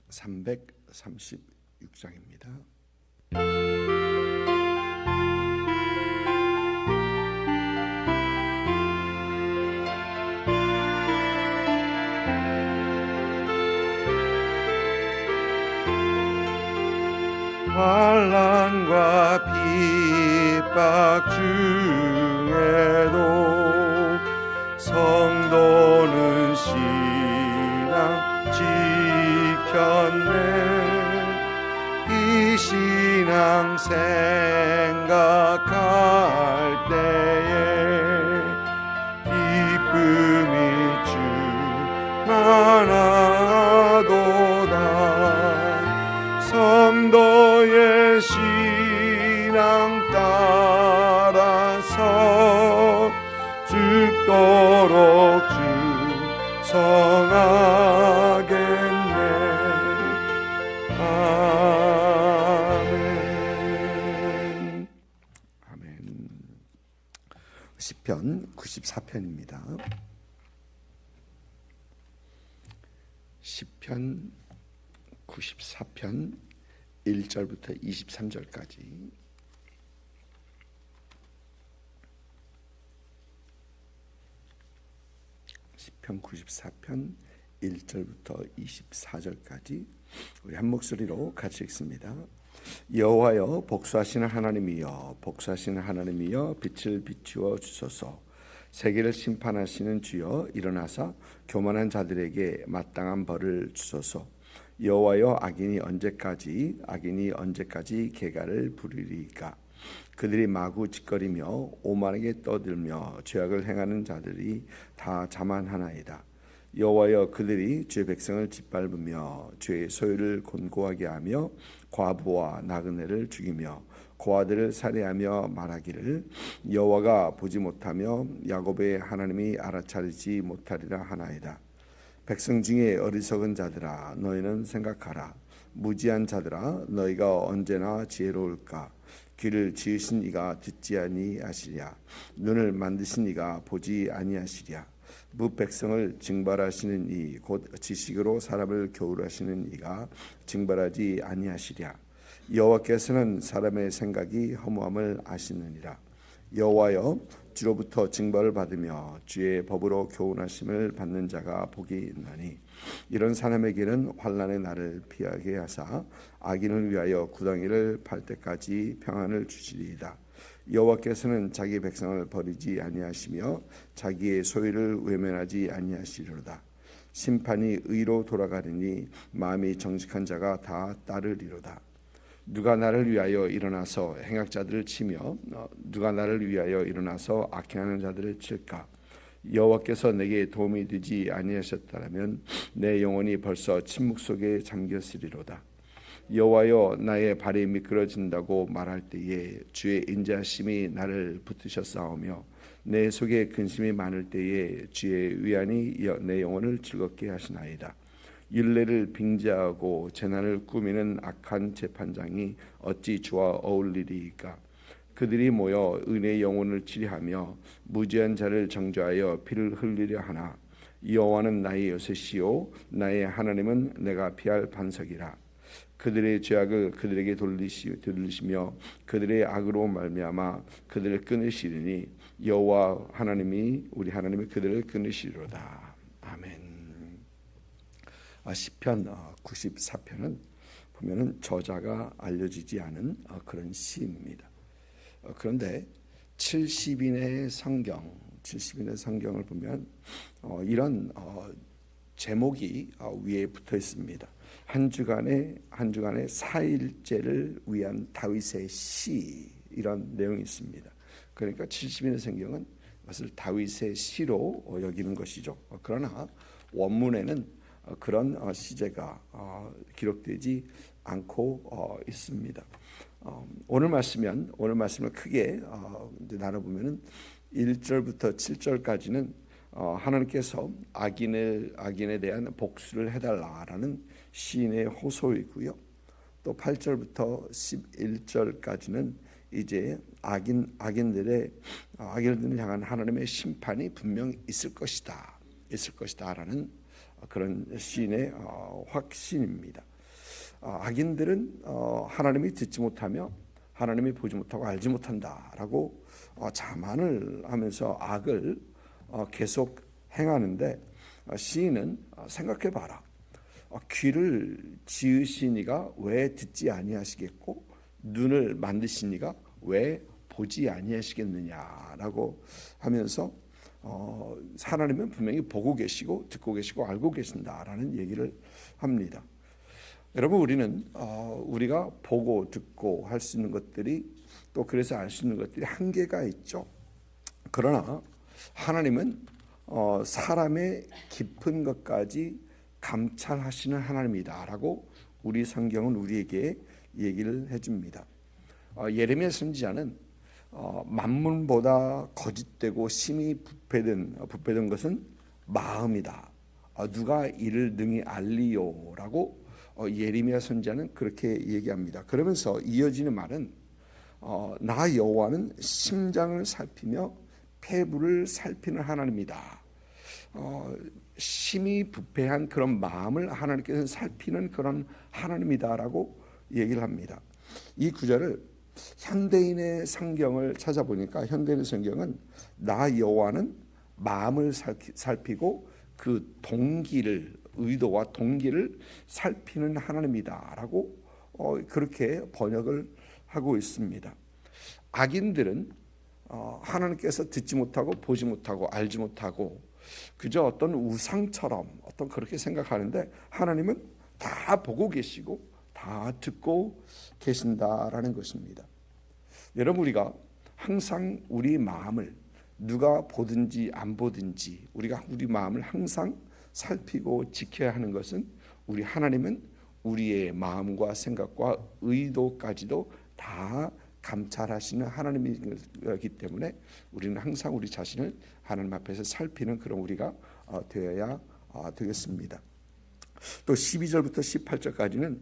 336장입니다. 환난과 핍박 중에도 성도는 신앙 지켰네. 이 신앙 생각할 때에 기쁨이 충만하도다. 성도의 신앙 따라서 죽도록 충성하겠네. 아멘. 아멘. 시편 94편입니다. 시편 94편 1절부터 23절까지. 시편 94편 1절부터 24절까지 우리 한 목소리로 같이 읽습니다. 여호와여, 복수하시는 하나님이여, 복수하시는 하나님이여, 빛을 비추어 주소서. 세계를 심판하시는 주여, 일어나사 교만한 자들에게 마땅한 벌을 주소서. 여호와여, 악인이 언제까지 계가를 부리리까? 그들이 마구 짓거리며 오만하게 떠들며 죄악을 행하는 자들이 다 자만하나이다. 여호와여, 그들이 주의 백성을 짓밟으며 죄의 소유를 곤고하게 하며 과부와 나그네를 죽이며 고아들을 살해하며 말하기를 여호와가 보지 못하며 야곱의 하나님이 알아차리지 못하리라 하나이다. 백성 중에 어리석은 자들아, 너희는 생각하라. 무지한 자들아, 너희가 언제나 지혜로울까? 귀를 지으신 이가 듣지 아니하시랴? 눈을 만드신 이가 보지 아니하시랴? 무백성을 징벌하시는 이, 곧 지식으로 사람을 교훈하시는 이가 징벌하지 아니하시랴? 여호와께서는 사람의 생각이 허무함을 아시느니라. 여호와여, 주로부터 징벌을 받으며 주의 법으로 교훈하심을 받는 자가 복이 있나니, 이런 사람에게는 환난의 날을 피하게 하사 악인을 위하여 구덩이를 팔 때까지 평안을 주시리이다. 여호와께서는 자기 백성을 버리지 아니하시며 자기의 소유를 외면하지 아니하시리로다. 심판이 의로 돌아가리니 마음이 정직한 자가 다 따르리로다. 누가 나를 위하여 일어나서 행악자들을 치며 누가 나를 위하여 일어나서 악행하는 자들을 칠까? 여호와께서 내게 도움이 되지 아니하셨다면 내 영혼이 벌써 침묵 속에 잠겼으리로다. 여호와여, 나의 발이 미끄러진다고 말할 때에 주의 인자심이 나를 붙드셨사오며 내 속에 근심이 많을 때에 주의 위안이 내 영혼을 즐겁게 하시나이다. 율례를 빙자하고 재난을 꾸미는 악한 재판장이 어찌 주와 어울리리이까? 그들이 모여 은혜의 영혼을 치리하며 무지한 자를 정죄하여 피를 흘리려 하나. 여호와는 나의 요새시요 나의 하나님은 내가 피할 반석이라. 그들의 죄악을 그들에게 돌리시며 그들의 악으로 말미암아 그들을 끊으시리니 여호와 하나님이 우리 하나님이 그들을 끊으시리로다. 아멘. 시편 94편은 보면은 저자가 알려지지 않은 그런 시입니다. 그런데 70인의 성경을 보면 이런 제목이 위에 붙어 있습니다. 한 주간의 4일째를 위한 다윗의 시, 이런 내용이 있습니다. 그러니까 70인의 성경은 그것을 다윗의 시로 여기는 것이죠. 그러나 원문에는 그런 시제가 기록되지 않고 있습니다. 오늘 말씀을 크게 나눠보면은 1절부터 7절까지는 하나님께서 악인에 대한 복수를 해달라라는 시인의 호소이고요. 또 8절부터 11절까지는 이제 악인들을 향한 하나님의 심판이 분명 있을 것이다라는 그런 시인의 확신입니다. 악인들은 하나님이 듣지 못하며 하나님이 보지 못하고 알지 못한다라고 자만을 하면서 악을 계속 행하는데, 시인은 생각해봐라. 귀를 지으시니가 왜 듣지 아니하시겠고 눈을 만드시니가 왜 보지 아니하시겠느냐라고 하면서 하나님은 분명히 보고 계시고 듣고 계시고 알고 계신다라는 얘기를 합니다. 여러분, 우리는 우리가 보고 듣고 할 수 있는 것들이, 또 그래서 알 수 있는 것들이 한계가 있죠. 그러나 하나님은 사람의 깊은 것까지 감찰하시는 하나님이다라고 우리 성경은 우리에게 얘기를 해줍니다. 예레미야 선지자는 만문보다 거짓되고 심히 부패된 것은 마음이다. 누가 이를 능히 알리요라고 예레미야 선지자는 그렇게 얘기합니다. 그러면서 이어지는 말은 나 여호와는 심장을 살피며 폐부를 살피는 하나님이다. 심히 부패한 그런 마음을 하나님께서 살피는 그런 하나님이다라고 얘기를 합니다. 이 구절을 현대인의 성경을 찾아보니까, 현대인의 성경은 나 여호와는 마음을 살피고 그 동기를, 의도와 동기를 살피는 하나님이다라고 그렇게 번역을 하고 있습니다. 악인들은 하나님께서 듣지 못하고 보지 못하고 알지 못하고 그저 어떤 우상처럼 그렇게 생각하는데, 하나님은 다 보고 계시고 다 듣고 계신다라는 것입니다. 여러분, 우리가 항상 우리 마음을 누가 보든지 안 보든지 우리가 우리 마음을 항상 살피고 지켜야 하는 것은, 우리 하나님은 우리의 마음과 생각과 의도까지도 다 감찰하시는 하나님이기 때문에 우리는 항상 우리 자신을 하나님 앞에서 살피는 그런 우리가 되어야 되겠습니다. 또 12절부터 18절까지는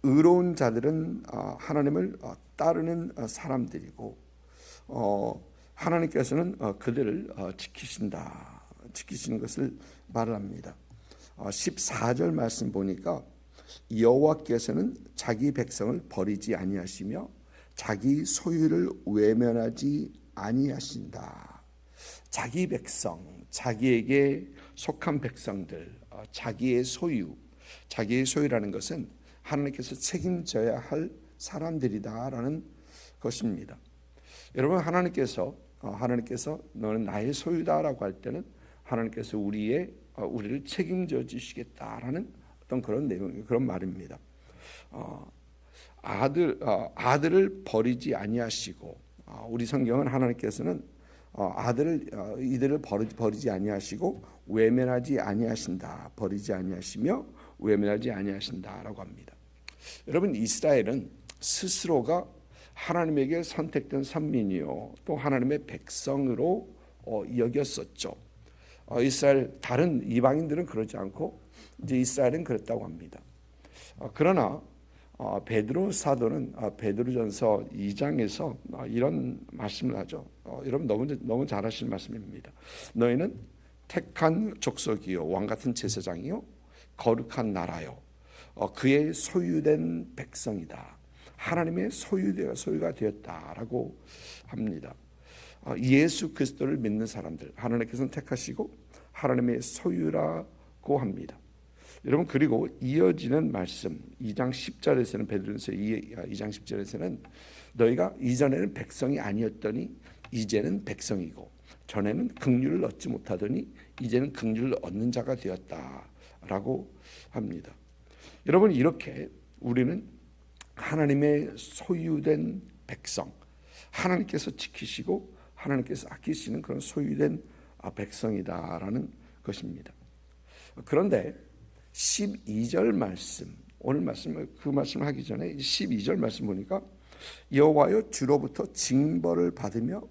의로운 자들은 하나님을 따르는 사람들이고, 하나님께서는 그들을 지키시는 것을 말을 합니다. 14절 말씀 보니까 여호와께서는 자기 백성을 버리지 아니하시며 자기 소유를 외면하지 아니하신다. 자기 백성, 자기에게 속한 백성들, 자기의 소유라는 것은 하나님께서 책임져야 할 사람들이다라는 것입니다. 여러분, 하나님께서 너는 나의 소유다라고 할 때는 하나님께서 우리를 책임져 주시겠다라는 어떤 그런 내용, 그런 말입니다. 아들을 버리지 아니하시고, 우리 성경은 하나님께서는 이들을 버리지 아니하시고 외면하지 아니하신다, 버리지 아니하시며 외면하지 아니하신다라고 합니다. 여러분, 이스라엘은 스스로가 하나님에게 선택된 선민이요 또 하나님의 백성으로 여겼었죠. 이스라엘 다른 이방인들은 그러지 않고 이제 이스라엘은 그랬다고 합니다. 그러나 베드로 사도는 베드로전서 2장에서 이런 말씀을 하죠. 여러분, 너무 잘 하시는 말씀입니다. 너희는 택한 족속이요 왕같은 제사장이요 거룩한 나라요 그의 소유된 백성이다. 하나님의 소유가 되었다라고 합니다. 예수 그리스도를 믿는 사람들, 하나님께서는 택하시고 하나님의 소유라고 합니다. 여러분, 그리고 이어지는 말씀 2장 10절에서는 베드로전서 2장 10절에서는 너희가 이전에는 백성이 아니었더니 이제는 백성이고 전에는 긍휼을 얻지 못하더니 이제는 긍휼을 얻는 자가 되었다라고 합니다. 여러분, 이렇게 우리는 하나님의 소유된 백성, 하나님께서 지키시고 하나님께서 아끼시는 그런 소유된 백성이다라는 것입니다. 그런데 12절 말씀, 오늘 그 말씀을 하기 전에 12절 말씀 보니까 여호와여 주로부터 징벌을 받으며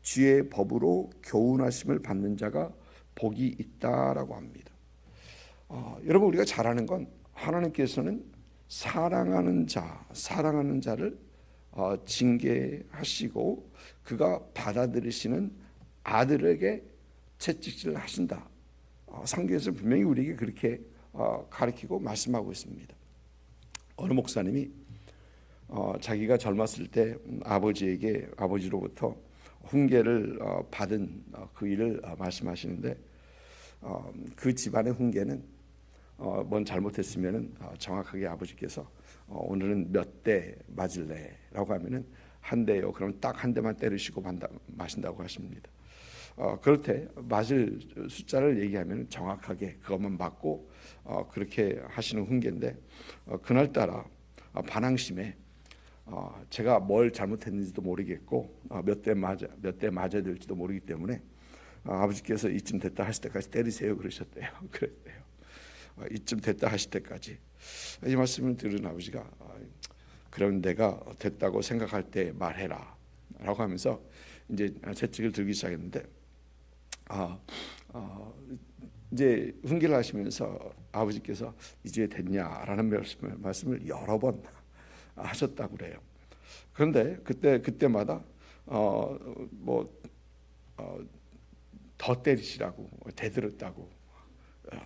주의 법으로 교훈하심을 받는 자가 복이 있다라고 합니다. 여러분, 우리가 잘 아는 건 하나님께서는 사랑하는 자를 징계하시고 그가 받아들이시는 아들에게 채찍질을 하신다. 성경에서 분명히 우리에게 그렇게 가르치고 말씀하고 있습니다. 어느 목사님이 자기가 젊었을 때 아버지로부터 훈계를 받은 그 일을 말씀하시는데, 그 집안의 훈계는 뭔 잘못했으면은 정확하게 아버지께서 오늘은 몇 대 맞을래라고 하면은 한 대요. 그럼 딱 한 대만 때리시고 마신다고 하십니다. 그럴 때 맞을 숫자를 얘기하면 정확하게 그것만 맞고 그렇게 하시는 훈계인데, 그날따라 반항심에 제가 뭘 잘못했는지도 모르겠고 몇 대 맞아야 될지도 모르기 때문에 아버지께서 이쯤 됐다 하실 때까지 때리세요 그러셨대요. 그랬대요. 이쯤 됐다 하실 때까지. 이 말씀을 들은 아버지가 그럼 내가 됐다고 생각할 때 말해라 라고 하면서 이제 채찍을 들기 시작했는데, 이제 훈계를 하시면서 아버지께서 이제 됐냐라는 말씀을 여러 번 하셨다고 그래요. 그런데 그때마다 더 때리시라고 대들었다고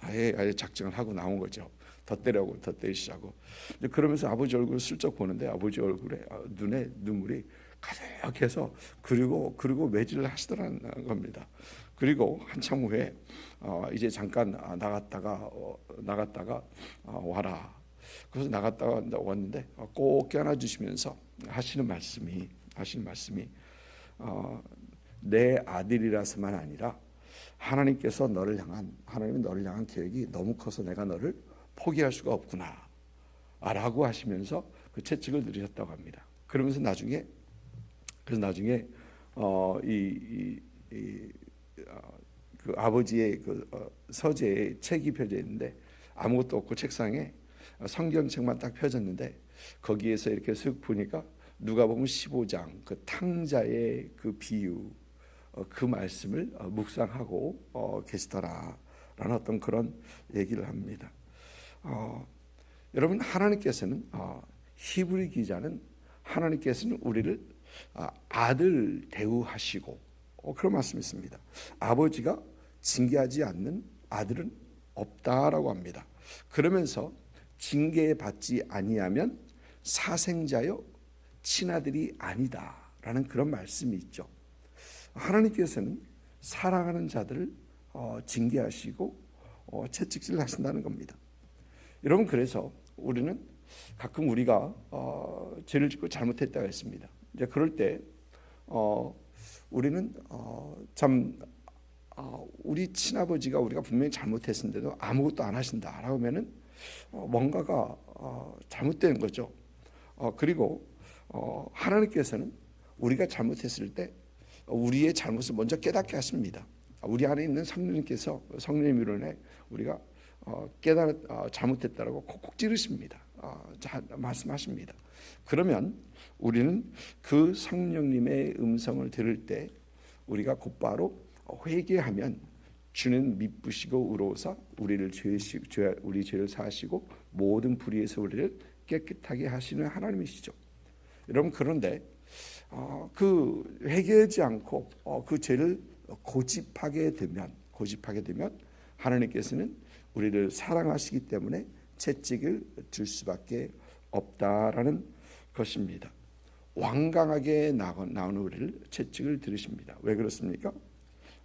아예 작정을 하고 나온 거죠. 더 때려고 더 때리시라고. 그러면서 아버지 얼굴을 슬쩍 보는데 아버지 얼굴에 눈에 눈물이 가득해서 그리고 매질을 하시더라는 겁니다. 그리고 한참 후에 이제 잠깐 나갔다가 와라. 그래서 나갔다가 왔는데 꼭 껴안아 주시면서 하시는 말씀이 내 아들이라서만 아니라 하나님이 너를 향한 계획이 너무 커서 내가 너를 포기할 수가 없구나 라고 하시면서 그 채찍을 들으셨다고 합니다. 그러면서 나중에 그 아버지의 서재에 책이 펴져 있는데 아무것도 없고 책상에 성경책만 딱 펴졌는데, 거기에서 이렇게 쓱 보니까 누가복음 15장 그 탕자의 그 비유, 그 말씀을 묵상하고 계시더라라는 어떤 그런 얘기를 합니다. 여러분, 하나님께서는 히브리 기자는 하나님께서는 우리를 아들 대우하시고 그런 말씀이 있습니다. 아버지가 징계하지 않는 아들은 없다라고 합니다. 그러면서 징계받지 아니하면 사생자여 친아들이 아니다라는 그런 말씀이 있죠. 하나님께서는 사랑하는 자들을 징계하시고 채찍질 하신다는 겁니다. 여러분, 그래서 우리는 가끔 우리가 죄를 짓고 잘못했다고 했습니다. 이제 그럴 때 우리는 우리 친아버지가 우리가 분명히 잘못했는데도 아무것도 안 하신다라고 하면은 뭔가가 잘못된 거죠. 그리고 하나님께서는 우리가 잘못했을 때 우리의 잘못을 먼저 깨닫게 하십니다. 우리 안에 있는 성령님께서 성령의 미련에 우리가 잘못했다라고 콕콕 찌르십니다. 말씀하십니다. 그러면 우리는 그 성령님의 음성을 들을 때 우리가 곧바로 회개하면 주는 미쁘시고 의로우사 우리 죄를 사하시고 모든 불의에서 우리를 깨끗하게 하시는 하나님이시죠. 여러분, 그런데 그 회개하지 않고 그 죄를 고집하게 되면 하나님께서는 우리를 사랑하시기 때문에 채찍을 줄 수밖에 없다라는 것입니다. 완강하게 나오는 우리를 채찍을 들으십니다. 왜 그렇습니까?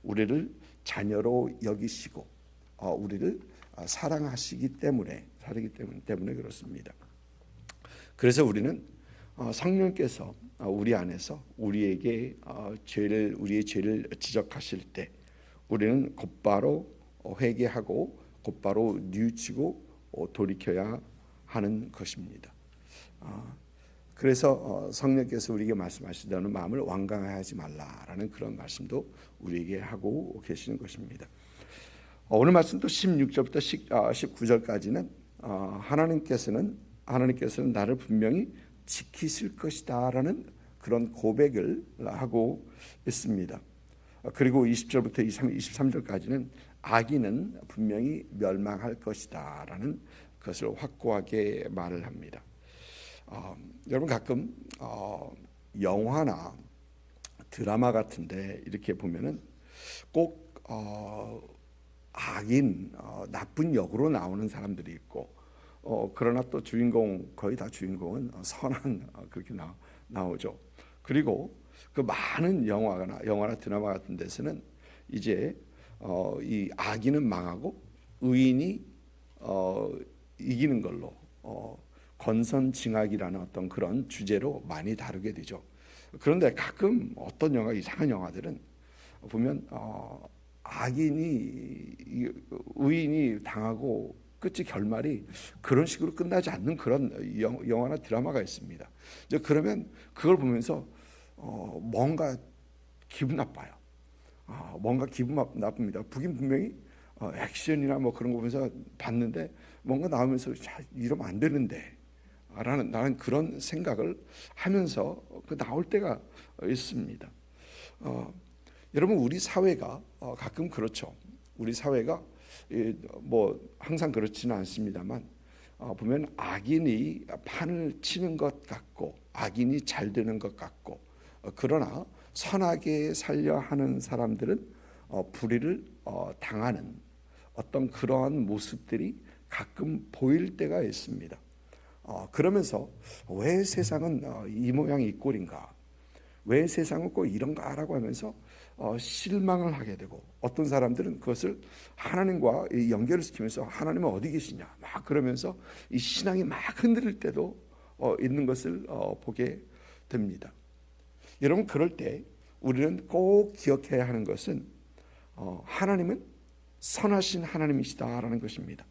우리를 자녀로 여기시고 우리를 사랑하시기 때문에 그렇습니다. 그래서 우리는 성령께서 우리 안에서 우리의 죄를 지적하실 때 우리는 곧바로 회개하고 곧바로 뉘우치고 돌이켜야 하는 것입니다. 그래서 성령께서 우리에게 말씀하시다는 마음을 완강하지 말라라는 그런 말씀도 우리에게 하고 계시는 것입니다. 오늘 말씀도 16절부터 19절까지는 하나님께서는 나를 분명히 지키실 것이다라는 그런 고백을 하고 있습니다. 그리고 20절부터 23절까지는 악인은 분명히 멸망할 것이다라는 것을 확고하게 말을 합니다. 여러분, 가끔 영화나 드라마 같은데 이렇게 보면은 꼭 악인, 나쁜 역으로 나오는 사람들이 있고 그러나 또 주인공 거의 다 주인공은 선한 그렇게 나오죠. 그리고 그 많은 영화나 드라마 같은 데서는 이제 이 악인은 망하고 의인이 이기는 걸로 권선징악이라는 어떤 그런 주제로 많이 다루게 되죠. 그런데 가끔 어떤 이상한 영화들은 보면 의인이 당하고 끝이 결말이 그런 식으로 끝나지 않는 그런 영화나 드라마가 있습니다. 이제 그러면 그걸 보면서 뭔가 기분 나빠요. 뭔가 기분 나쁩니다. 분명히 액션이나 뭐 그런 거 보면서 봤는데 뭔가 나오면서 이러면 안 되는데 나는 그런 생각을 하면서 나올 때가 있습니다. 여러분 우리 사회가 가끔 그렇죠. 우리 사회가 뭐 항상 그렇지는 않습니다만 보면 악인이 판을 치는 것 같고 악인이 잘 되는 것 같고 그러나 선하게 살려 하는 사람들은 불의를 당하는 어떤 그러한 모습들이 가끔 보일 때가 있습니다. 그러면서 왜 세상은 이 모양이 이 꼴인가? 왜 세상은 꼭 이런가라고 하면서 실망을 하게 되고 어떤 사람들은 그것을 하나님과 연결을 시키면서 하나님은 어디 계시냐 막 그러면서 이 신앙이 막 흔들릴 때도 있는 것을 보게 됩니다. 여러분 그럴 때 우리는 꼭 기억해야 하는 것은 하나님은 선하신 하나님이시다라는 것입니다.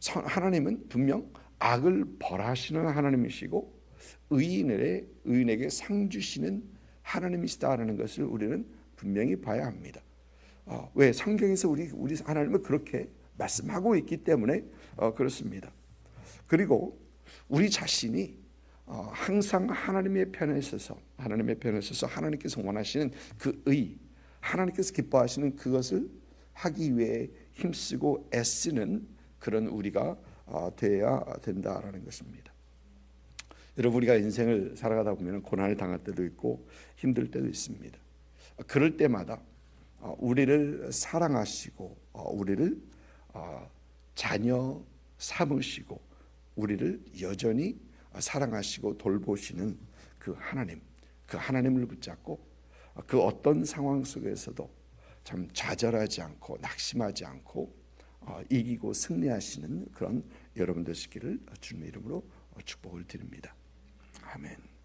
하나님은 분명 악을 벌하시는 하나님이시고 의인에게 상 주시는 하나님이시다라는 것을 우리는 분명히 봐야 합니다. 왜 성경에서 우리 하나님은 그렇게 말씀하고 있기 때문에 그렇습니다. 그리고 우리 자신이 항상 하나님의 편에 서서 하나님께서 원하시는 그 하나님께서 기뻐하시는 그것을 하기 위해 힘쓰고 애쓰는 그런 우리가 되어야 된다라는 것입니다. 여러분 우리가 인생을 살아가다 보면 고난을 당할 때도 있고 힘들 때도 있습니다. 그럴 때마다 우리를 사랑하시고 우리를 자녀 삼으시고 우리를 여전히 사랑하시고 돌보시는 그 하나님을 붙잡고 그 어떤 상황 속에서도 참 좌절하지 않고 낙심하지 않고 이기고 승리하시는 그런 여러분 되시기를 주님의 이름으로 축복을 드립니다. 아멘.